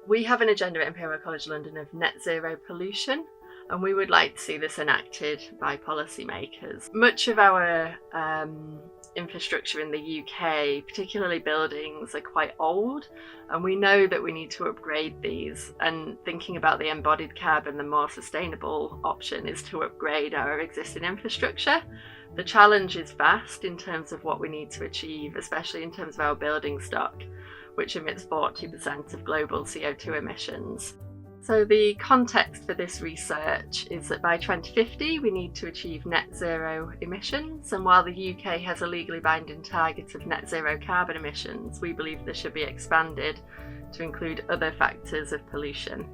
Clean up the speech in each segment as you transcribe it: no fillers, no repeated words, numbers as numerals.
We have an agenda at Imperial College London of net zero pollution, and we would like to see this enacted by policymakers. Much of our infrastructure in the UK, particularly buildings, are quite old, and we know that we need to upgrade these. And thinking about the embodied carbon, the more sustainable option is to upgrade our existing infrastructure. The challenge is vast in terms of what we need to achieve, especially in terms of our building stock, which emits 40% of global CO2 emissions. So the context for this research is that by 2050 we need to achieve net zero emissions, and while the UK has a legally binding target of net zero carbon emissions, we believe this should be expanded to include other factors of pollution,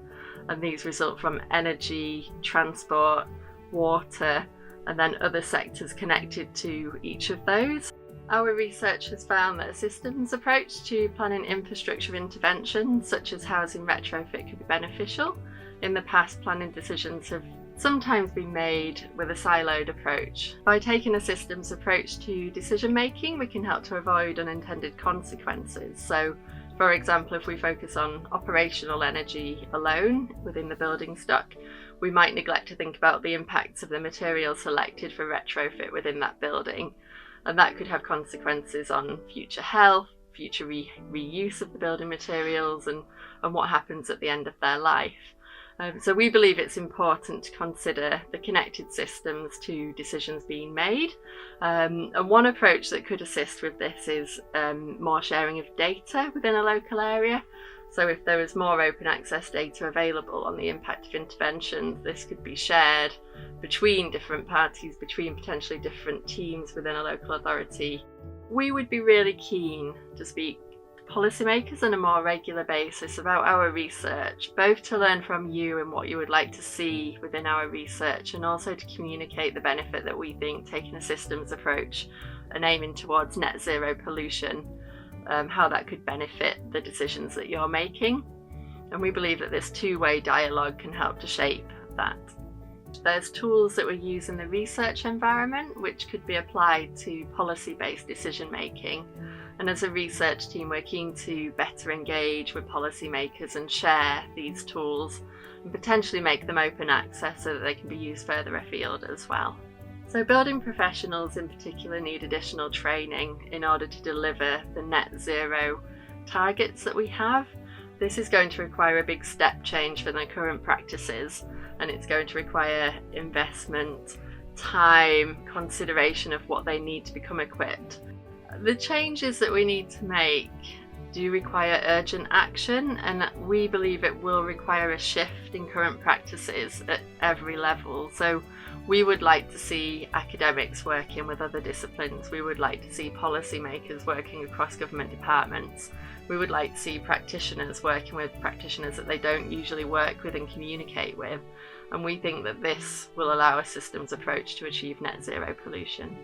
and these result from energy, transport, water, and then other sectors connected to each of those. Our research has found that a systems approach to planning infrastructure interventions, such as housing retrofit, could be beneficial. In the past, planning decisions have sometimes been made with a siloed approach. By taking a systems approach to decision making, we can help to avoid unintended consequences. So, for example, if we focus on operational energy alone within the building stock, we might neglect to think about the impacts of the material selected for retrofit within that building. And that could have consequences on future health, future reuse of the building materials, and what happens at the end of their life. So we believe it's important to consider the connected systems to decisions being made. And one approach that could assist with this is more sharing of data within a local area. So if there is more open access data available on the impact of interventions, this could be shared between different parties, between potentially different teams within a local authority. We would be really keen to speak to policymakers on a more regular basis about our research, both to learn from you and what you would like to see within our research, and also to communicate the benefit that we think taking a systems approach and aiming towards net zero pollution, how that could benefit the decisions that you're making. And we believe that this two-way dialogue can help to shape that. There's tools that we use in the research environment which could be applied to policy-based decision making. And as a research team, we're keen to better engage with policymakers and share these tools and potentially make them open access so that they can be used further afield as well. So building professionals in particular need additional training in order to deliver the net zero targets that we have. This is going to require a big step change from the current practices, and it's going to require investment, time, consideration of what they need to become equipped. The changes that we need to make do require urgent action, and we believe it will require a shift in current practices at every level. So we would like to see academics working with other disciplines. We would like to see policymakers working across government departments. We would like to see practitioners working with practitioners that they don't usually work with and communicate with. And we think that this will allow a systems approach to achieve net zero pollution.